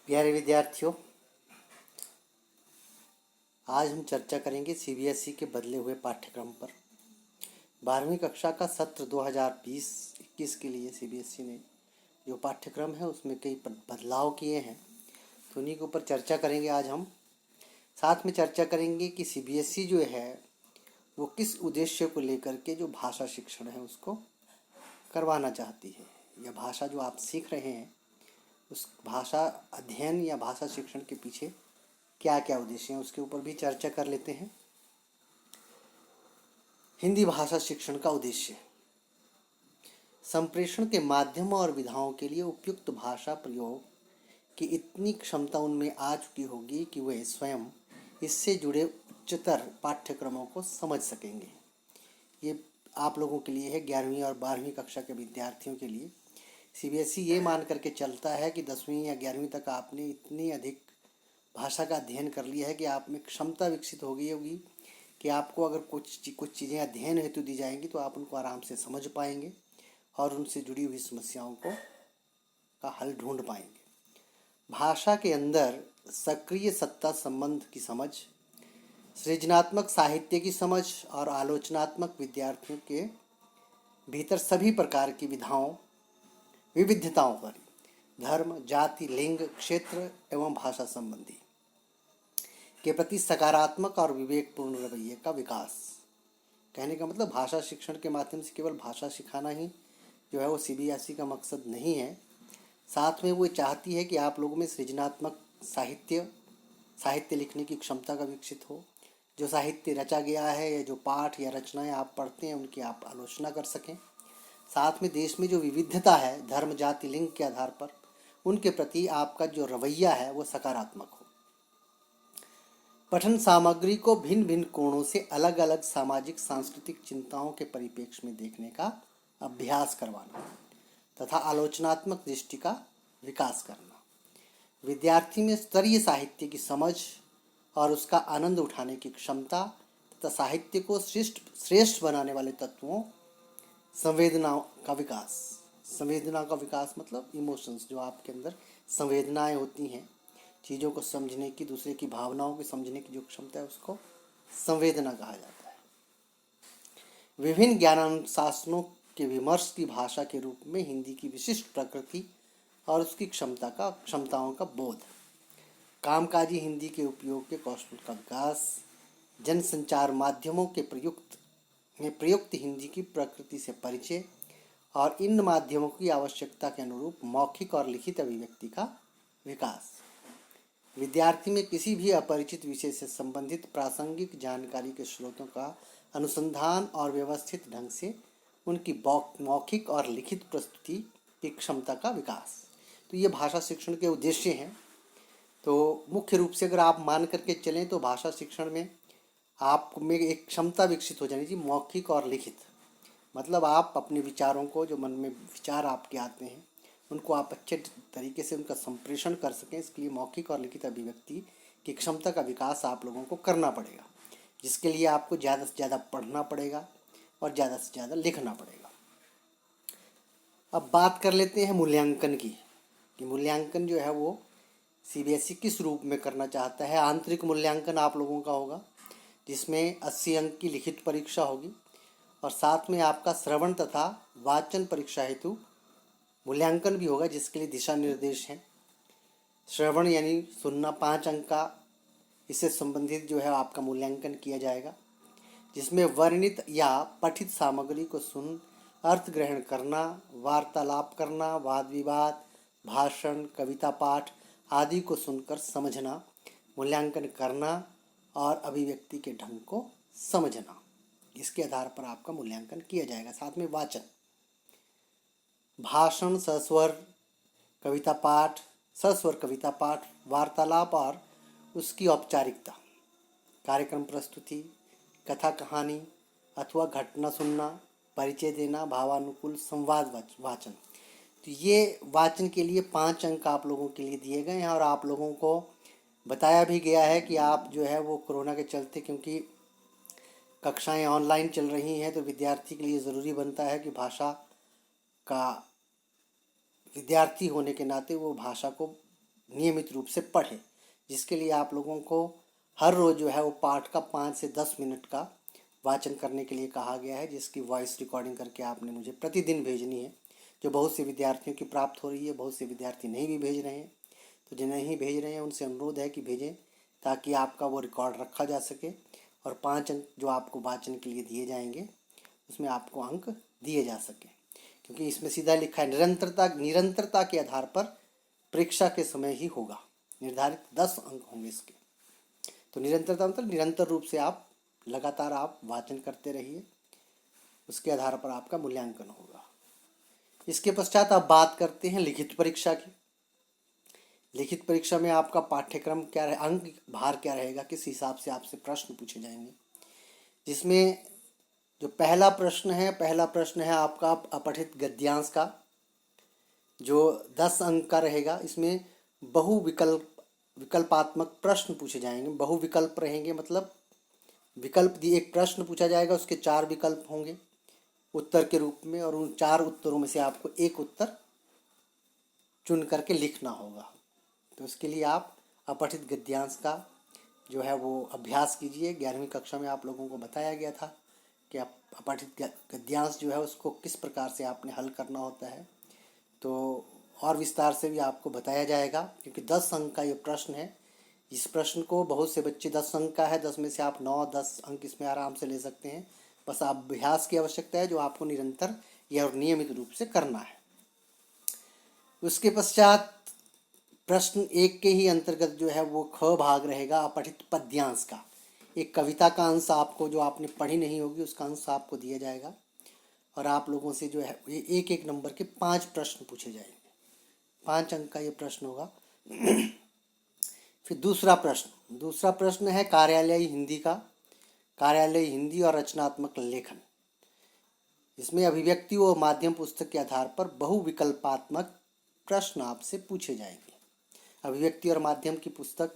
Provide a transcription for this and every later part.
प्यारे विद्यार्थियों, आज हम चर्चा करेंगे सीबीएसई के बदले हुए पाठ्यक्रम पर। 12वीं कक्षा का सत्र 2020-21 के लिए सीबीएसई ने जो पाठ्यक्रम है उसमें कई बदलाव किए हैं, तो उन्हीं के ऊपर चर्चा करेंगे आज हम। साथ में चर्चा करेंगे कि सीबीएसई जो है वो किस उद्देश्य को लेकर के जो भाषा शिक्षण है उसको करवाना चाहती है, या भाषा जो आप सीख रहे हैं उस भाषा अध्ययन या भाषा शिक्षण के पीछे क्या क्या उद्देश्य हैं, उसके ऊपर भी चर्चा कर लेते हैं। हिंदी भाषा शिक्षण का उद्देश्य संप्रेषण के माध्यमों और विधाओं के लिए उपयुक्त भाषा प्रयोग की इतनी क्षमता उनमें आ चुकी होगी कि वे स्वयं इससे जुड़े उच्चतर पाठ्यक्रमों को समझ सकेंगे। ये आप लोगों के लिए है, 11वीं और 12वीं कक्षा के विद्यार्थियों के लिए। सीबीएसई ये मान करके चलता है कि 10वीं या 11वीं तक आपने इतनी अधिक भाषा का अध्ययन कर लिया है कि आप में क्षमता विकसित हो गई होगी कि आपको अगर कुछ चीज़ें अध्ययन हेतु दी जाएंगी तो आप उनको आराम से समझ पाएंगे और उनसे जुड़ी हुई समस्याओं का हल ढूंढ पाएंगे। भाषा के अंदर सक्रिय सत्ता संबंध की समझ, सृजनात्मक साहित्य की समझ और आलोचनात्मक विद्यार्थियों के भीतर सभी प्रकार की विविधताओं पर धर्म, जाति, लिंग, क्षेत्र एवं भाषा संबंधी के प्रति सकारात्मक और विवेकपूर्ण रवैये का विकास। कहने का मतलब भाषा शिक्षण के माध्यम से केवल भाषा सिखाना ही जो है वो सीबीएसई का मकसद नहीं है। साथ में वो चाहती है कि आप लोगों में सृजनात्मक साहित्य लिखने की क्षमता का विकसित हो। जो साहित्य रचा गया है या जो पाठ या रचनाएं आप पढ़ते हैं उनकी आप आलोचना कर सकें। साथ में देश में जो विविधता है धर्म, जाति, लिंग के आधार पर, उनके प्रति आपका जो रवैया है वो सकारात्मक हो। पठन सामग्री को भिन्न भिन्न कोणों से अलग अलग सामाजिक सांस्कृतिक चिंताओं के परिप्रेक्ष्य में देखने का अभ्यास करवाना तथा आलोचनात्मक दृष्टि का विकास करना। विद्यार्थी में स्तरीय साहित्य की समझ और उसका आनंद उठाने की क्षमता तथा साहित्य को श्रेष्ठ बनाने वाले तत्वों संवेदना का विकास मतलब इमोशंस, जो आपके अंदर संवेदनाएं होती हैं, चीज़ों को समझने की, दूसरे की भावनाओं को समझने की जो क्षमता है उसको संवेदना कहा जाता है। विभिन्न ज्ञानानुशासनों के विमर्श की भाषा के रूप में हिंदी की विशिष्ट प्रकृति और उसकी क्षमताओं का बोध, कामकाजी हिंदी के उपयोग के कौशल का विकास, जनसंचार माध्यमों के प्रयुक्त हिंदी की प्रकृति से परिचय और इन माध्यमों की आवश्यकता के अनुरूप मौखिक और लिखित अभिव्यक्ति का विकास। विद्यार्थी में किसी भी अपरिचित विषय से संबंधित प्रासंगिक जानकारी के स्रोतों का अनुसंधान और व्यवस्थित ढंग से उनकी मौखिक और लिखित प्रस्तुति की क्षमता का विकास। तो ये भाषा शिक्षण के उद्देश्य हैं। तो मुख्य रूप से अगर आप मान करके चलें तो भाषा शिक्षण में आप में एक क्षमता विकसित हो जानी चाहिए, मौखिक और लिखित। मतलब आप अपने विचारों को, जो मन में विचार आपके आते हैं, उनको आप अच्छे तरीके से उनका संप्रेषण कर सकें। इसके लिए मौखिक और लिखित अभिव्यक्ति की क्षमता का विकास आप लोगों को करना पड़ेगा, जिसके लिए आपको ज़्यादा से ज़्यादा पढ़ना पड़ेगा और ज़्यादा से ज़्यादा लिखना पड़ेगा। अब बात कर लेते हैं मूल्यांकन की, कि मूल्यांकन जो है वो सीबीएसई किस रूप में करना चाहता है। आंतरिक मूल्यांकन आप लोगों का होगा, जिसमें 80 अंक की लिखित परीक्षा होगी और साथ में आपका श्रवण तथा वाचन परीक्षा हेतु मूल्यांकन भी होगा, जिसके लिए दिशा निर्देश हैं। श्रवण यानी सुनना, 5 अंक का इससे संबंधित जो है आपका मूल्यांकन किया जाएगा, जिसमें वर्णित या पठित सामग्री को सुन अर्थ ग्रहण करना, वार्तालाप करना, वाद विवाद, भाषण, कविता पाठ आदि को सुनकर समझना, मूल्यांकन करना और अभिव्यक्ति के ढंग को समझना। इसके आधार पर आपका मूल्यांकन किया जाएगा। साथ में वाचन, भाषण, सस्वर कविता पाठ, वार्तालाप और उसकी औपचारिकता, कार्यक्रम प्रस्तुति, कथा कहानी अथवा घटना सुनना, परिचय देना, भावानुकूल संवाद वाचन। तो ये वाचन के लिए 5 अंक आप लोगों के लिए दिए गए हैं और आप लोगों को बताया भी गया है कि आप जो है वो कोरोना के चलते, क्योंकि कक्षाएं ऑनलाइन चल रही हैं, तो विद्यार्थी के लिए ज़रूरी बनता है कि भाषा का विद्यार्थी होने के नाते वो भाषा को नियमित रूप से पढ़ें, जिसके लिए आप लोगों को हर रोज़ जो है वो पाठ का 5 से 10 मिनट का वाचन करने के लिए कहा गया है, जिसकी वॉइस रिकॉर्डिंग करके आपने मुझे प्रतिदिन भेजनी है, जो बहुत से विद्यार्थियों की प्राप्त हो रही है। बहुत से विद्यार्थी नहीं भी भेज रहे हैं, तो जिन्हें नहीं भेज रहे हैं उनसे अनुरोध है कि भेजें, ताकि आपका वो रिकॉर्ड रखा जा सके और 5 अंक जो आपको वाचन के लिए दिए जाएंगे उसमें आपको अंक दिए जा सके। क्योंकि इसमें सीधा लिखा है निरंतरता के आधार पर परीक्षा के समय ही होगा, निर्धारित 10 अंक होंगे इसके। तो निरंतरता मतलब निरंतर रूप से आप लगातार आप वाचन करते रहिए, उसके आधार पर आपका मूल्यांकन होगा। इसके पश्चात आप बात करते हैं लिखित परीक्षा की। लिखित परीक्षा में आपका पाठ्यक्रम क्या रहे, अंक भार क्या रहेगा, किस हिसाब से आपसे प्रश्न पूछे जाएंगे, जिसमें जो पहला प्रश्न है आपका अपठित गद्यांश का, जो 10 अंक का रहेगा। इसमें विकल्पात्मक प्रश्न पूछे जाएंगे। बहुविकल्प रहेंगे, मतलब विकल्प दिए, एक प्रश्न पूछा जाएगा, उसके 4 विकल्प होंगे उत्तर के रूप में, और उन 4 उत्तरों में से आपको एक उत्तर चुन करके लिखना होगा। तो इसके लिए आप अपठित गद्यांश का जो है वो अभ्यास कीजिए। 11वीं कक्षा में आप लोगों को बताया गया था कि आप अपठित गद्यांश जो है उसको किस प्रकार से आपने हल करना होता है, तो और विस्तार से भी आपको बताया जाएगा, क्योंकि 10 अंक का ये प्रश्न है। इस प्रश्न को बहुत से बच्चे 10 अंक का है, 10 में से आप 9-10 अंक इसमें आराम से ले सकते हैं। बस आप अभ्यास की आवश्यकता है, जो आपको निरंतर या नियमित रूप से करना है। उसके पश्चात प्रश्न 1 के ही अंतर्गत जो है वो ख भाग रहेगा अपठित पद्यांश का। एक कविता का अंश आपको, जो आपने पढ़ी नहीं होगी, उसका अंश आपको दिया जाएगा, और आप लोगों से जो है ये 1-1 नंबर के 5 प्रश्न पूछे जाएंगे। 5 अंक का ये प्रश्न होगा। फिर दूसरा प्रश्न है कार्यालयी हिंदी का। कार्यालयी हिंदी और रचनात्मक लेखन। इसमें अभिव्यक्ति व माध्यम पुस्तक के आधार पर बहुविकल्पात्मक प्रश्न आपसे पूछे जाएंगे। अभिव्यक्ति और माध्यम की पुस्तक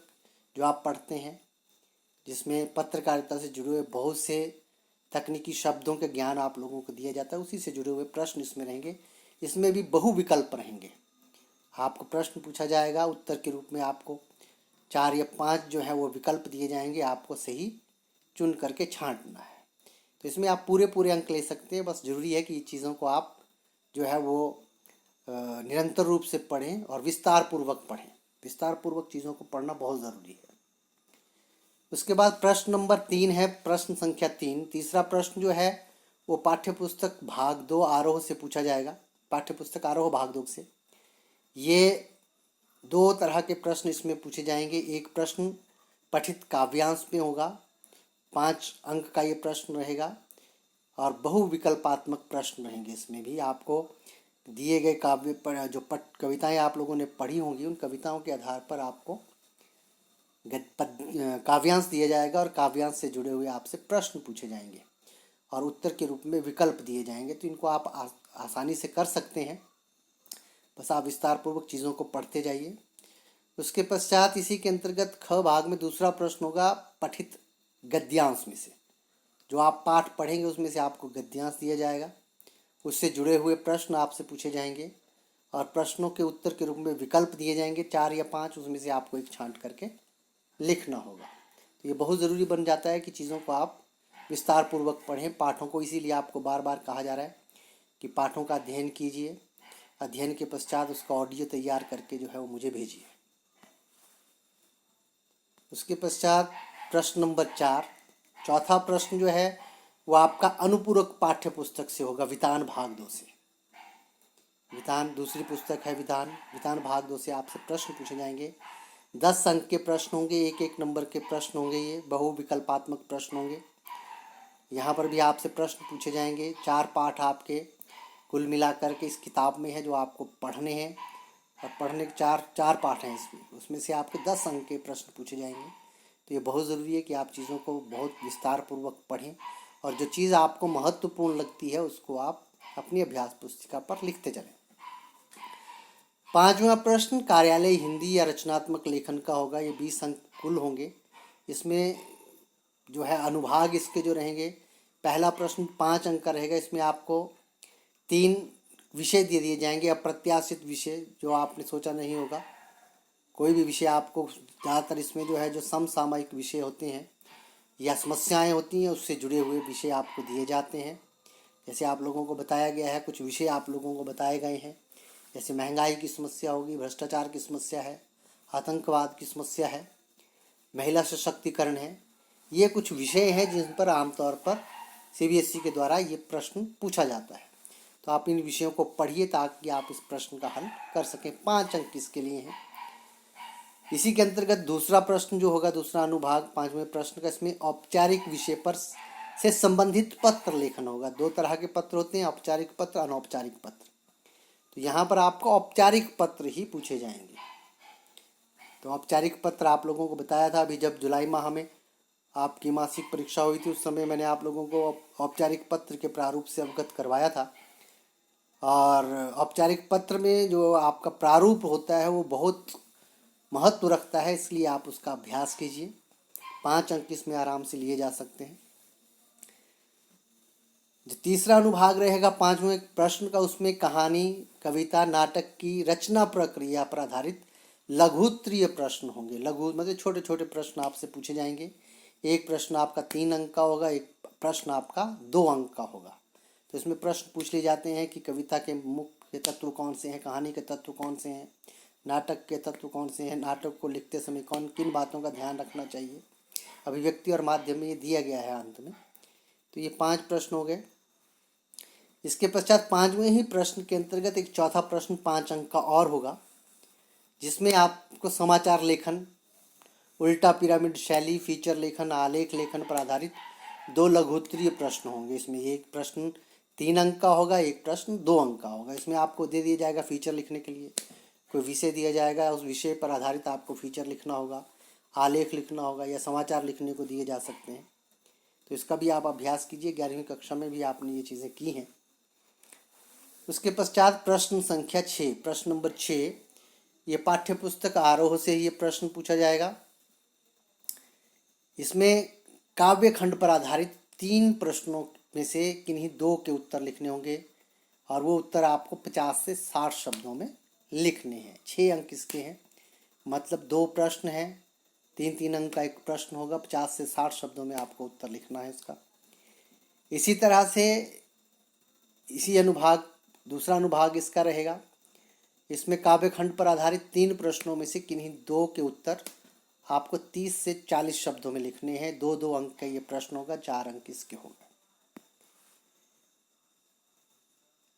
जो आप पढ़ते हैं, जिसमें पत्रकारिता से जुड़े हुए बहुत से तकनीकी शब्दों के ज्ञान आप लोगों को दिया जाता है, उसी से जुड़े हुए प्रश्न इसमें रहेंगे। इसमें भी बहुविकल्प रहेंगे। आपको प्रश्न पूछा जाएगा, उत्तर के रूप में आपको 4 या 5 जो है वो विकल्प दिए जाएंगे, आपको सही चुन करके छांटना है। तो इसमें आप पूरे अंक ले सकते हैं। बस ज़रूरी है कि ये चीज़ों को आप जो है वो निरंतर रूप से पढ़ें और विस्तार पूर्वक पढ़ें। विस्तार पूर्वक चीज़ों को पढ़ना बहुत ज़रूरी है। उसके बाद प्रश्न नंबर 3 है, प्रश्न संख्या 3। तीसरा प्रश्न जो है वो पाठ्यपुस्तक भाग 2 आरोह से पूछा जाएगा। पाठ्यपुस्तक आरोह भाग 2 से ये 2 तरह के प्रश्न इसमें पूछे जाएंगे। एक प्रश्न पठित काव्यांश में होगा, 5 अंक का ये प्रश्न रहेगा, और बहुविकल्पात्मक प्रश्न रहेंगे। इसमें भी आपको दिए गए काव्य पर जो कविताएं आप लोगों ने पढ़ी होंगी, उन कविताओं के आधार पर आपको काव्यांश दिया जाएगा, और काव्यांश से जुड़े हुए आपसे प्रश्न पूछे जाएंगे और उत्तर के रूप में विकल्प दिए जाएंगे। तो इनको आप आसानी से कर सकते हैं, बस आप विस्तार पूर्वक चीज़ों को पढ़ते जाइए। उसके पश्चात इसी के अंतर्गत ख भाग में दूसरा प्रश्न होगा पठित गद्यांश में से। जो आप पाठ पढ़ेंगे उसमें से आपको गद्यांश दिया जाएगा, उससे जुड़े हुए प्रश्न आपसे पूछे जाएंगे, और प्रश्नों के उत्तर के रूप में विकल्प दिए जाएंगे 4 या 5, उसमें से आपको एक छांट करके लिखना होगा। तो ये बहुत ज़रूरी बन जाता है कि चीज़ों को आप विस्तार पूर्वक पढ़ें पाठों को। इसीलिए आपको बार बार कहा जा रहा है कि पाठों का अध्ययन कीजिए, अध्ययन के पश्चात उसका ऑडियो तैयार करके जो है वो मुझे भेजिए। उसके पश्चात प्रश्न नंबर 4, चौथा प्रश्न जो है वो आपका अनुपूरक पाठ्य पुस्तक से होगा, वितान भाग 2 से। वितान दूसरी पुस्तक है, वितान भाग 2 से आपसे प्रश्न पूछे जाएंगे। 10 अंक के प्रश्न होंगे, 1-1 नंबर के प्रश्न होंगे, ये बहुविकल्पात्मक प्रश्न होंगे। यहाँ पर भी आपसे प्रश्न पूछे जाएंगे। 4 पाठ आपके कुल मिलाकर के इस किताब में है, जो आपको पढ़ने हैं, और पढ़ने के 4 पाठ हैं इसमें, उसमें से आपके 10 अंक के प्रश्न पूछे जाएंगे। तो ये बहुत ज़रूरी है कि आप चीज़ों को बहुत विस्तार पूर्वक पढ़ें, और जो चीज़ आपको महत्वपूर्ण लगती है उसको आप अपनी अभ्यास पुस्तिका पर लिखते चलें। 5वां प्रश्न कार्यालय हिंदी या रचनात्मक लेखन का होगा। ये 20 अंक कुल होंगे। इसमें जो है अनुभाग इसके जो रहेंगे, पहला प्रश्न 5 अंक का रहेगा। इसमें आपको 3 विषय दे दिए जाएंगे, अप्रत्याशित विषय जो आपने सोचा नहीं होगा, कोई भी विषय आपको ज़्यादातर इसमें जो है जो समसामयिक विषय होते हैं या समस्याएं होती हैं उससे जुड़े हुए विषय आपको दिए जाते हैं। जैसे आप लोगों को बताया गया है, कुछ विषय आप लोगों को बताए गए हैं, जैसे महंगाई की समस्या होगी, भ्रष्टाचार की समस्या है, आतंकवाद की समस्या है, महिला सशक्तिकरण है। ये कुछ विषय हैं जिन पर आमतौर पर सीबीएसई के द्वारा ये प्रश्न पूछा जाता है। तो आप इन विषयों को पढ़िए ताकि आप इस प्रश्न का हल कर सकें। 5 अंक इसके लिए हैं। इसी के अंतर्गत दूसरा प्रश्न जो होगा, दूसरा अनुभाग 5वें प्रश्न का, इसमें औपचारिक विषय पर से संबंधित पत्र लेखन होगा। 2 तरह के पत्र होते हैं, औपचारिक पत्र, अनौपचारिक पत्र। तो यहाँ पर आपको औपचारिक पत्र ही पूछे जाएंगे। तो औपचारिक पत्र आप लोगों को बताया था अभी जब जुलाई माह में आपकी मासिक परीक्षा हुई थी, उस समय मैंने आप लोगों को औपचारिक पत्र के प्रारूप से अवगत करवाया था। और औपचारिक पत्र में जो आपका प्रारूप होता है वो बहुत महत्व रखता है, इसलिए आप उसका अभ्यास कीजिए। 5 अंक इसमें आराम से लिए जा सकते हैं। जो तीसरा अनुभाग रहेगा 5वें प्रश्न का, उसमें कहानी, कविता, नाटक की रचना प्रक्रिया पर आधारित लघुत्तरीय प्रश्न होंगे। लघु मतलब छोटे छोटे प्रश्न आपसे पूछे जाएंगे। एक प्रश्न आपका 3 अंक का होगा, एक प्रश्न आपका 2 अंक का होगा। तो इसमें प्रश्न पूछ लिए जाते हैं कि कविता के मुख्य तत्व कौन से हैं, कहानी के तत्व कौन से हैं, नाटक के तत्व कौन से हैं, नाटक को लिखते समय किन बातों का ध्यान रखना चाहिए, अभिव्यक्ति और माध्यम में ये दिया गया है अंत में। तो ये 5 प्रश्न हो गए। इसके पश्चात 5वें ही प्रश्न के अंतर्गत एक चौथा प्रश्न 5 अंक का और होगा, जिसमें आपको समाचार लेखन, उल्टा पिरामिड शैली, फीचर लेखन, आलेख लेखन पर आधारित 2 लघुत्तरीय प्रश्न होंगे। इसमें एक प्रश्न 3 अंक का होगा, एक प्रश्न 2 अंक का होगा। इसमें आपको दे दिया जाएगा फीचर लिखने के लिए कोई विषय दिया जाएगा, उस विषय पर आधारित आपको फीचर लिखना होगा, आलेख लिखना होगा या समाचार लिखने को दिए जा सकते हैं। तो इसका भी आप अभ्यास कीजिए। 11वीं कक्षा में भी आपने ये चीज़ें की हैं। उसके पश्चात प्रश्न संख्या 6, प्रश्न नंबर 6, ये पाठ्य पुस्तक आरोह से ये प्रश्न पूछा जाएगा। इसमें काव्य खंड पर आधारित 3 प्रश्नों में से किन्हीं 2 के उत्तर लिखने होंगे और वो उत्तर आपको 50 से 60 शब्दों में लिखने हैं। 6 अंक इसके हैं, मतलब 2 प्रश्न हैं, 3-3 अंक का एक प्रश्न होगा, 50 से 60 शब्दों में आपको उत्तर लिखना है इसका। इसी तरह से इसी अनुभाग, दूसरा अनुभाग इसका रहेगा। इसमें काव्य खंड पर आधारित 3 प्रश्नों में से किन्हीं 2 के उत्तर आपको 30 से 40 शब्दों में लिखने हैं। 2-2 अंक का ये प्रश्न होगा, 4 अंक इसके होगा।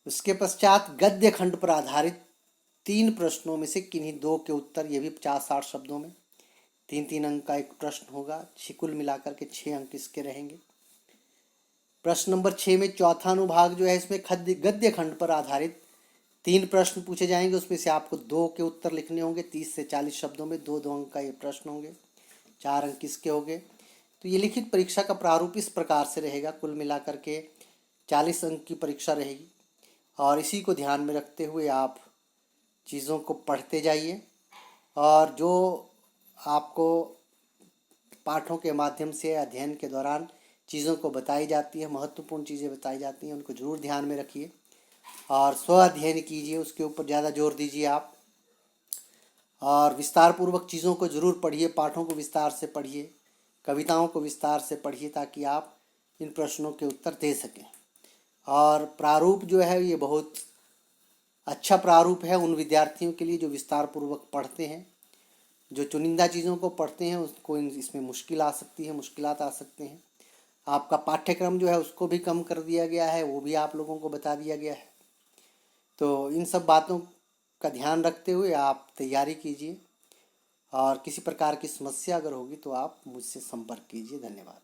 उसके पश्चात गद्य खंड पर आधारित 3 प्रश्नों में से किन्हीं 2 के उत्तर, ये भी 50-60 शब्दों में, 3-3 अंक का एक प्रश्न होगा। कुल मिलाकर के 6 अंक इसके रहेंगे। प्रश्न नंबर 6 में चौथा अनुभाग जो है, इसमें गद्य खंड पर आधारित 3 प्रश्न पूछे जाएंगे। उसमें से आपको 2 के उत्तर लिखने होंगे 30 से 40 शब्दों में। 2-2 अंक का ये प्रश्न होंगे, 4 अंक इसके होंगे। तो ये लिखित परीक्षा का प्रारूप इस प्रकार से रहेगा। कुल मिलाकर के 40 अंक की परीक्षा रहेगी और इसी को ध्यान में रखते हुए आप चीज़ों को पढ़ते जाइए और जो आपको पाठों के माध्यम से अध्ययन के दौरान चीज़ों को बताई जाती है, महत्वपूर्ण चीज़ें बताई जाती हैं, उनको जरूर ध्यान में रखिए और स्व अध्ययन कीजिए, उसके ऊपर ज़्यादा जोर दीजिए आप। और विस्तार पूर्वक चीज़ों को ज़रूर पढ़िए, पाठों को विस्तार से पढ़िए, कविताओं को विस्तार से पढ़िए ताकि आप इन प्रश्नों के उत्तर दे सकें। और प्रारूप जो है ये बहुत अच्छा प्रारूप है उन विद्यार्थियों के लिए जो विस्तार पूर्वक पढ़ते हैं। जो चुनिंदा चीज़ों को पढ़ते हैं उसको इसमें मुश्किल आ सकती है, मुश्किलात आ सकते हैं। आपका पाठ्यक्रम जो है उसको भी कम कर दिया गया है, वो भी आप लोगों को बता दिया गया है। तो इन सब बातों का ध्यान रखते हुए आप तैयारी कीजिए और किसी प्रकार की समस्या अगर होगी तो आप मुझसे संपर्क कीजिए। धन्यवाद।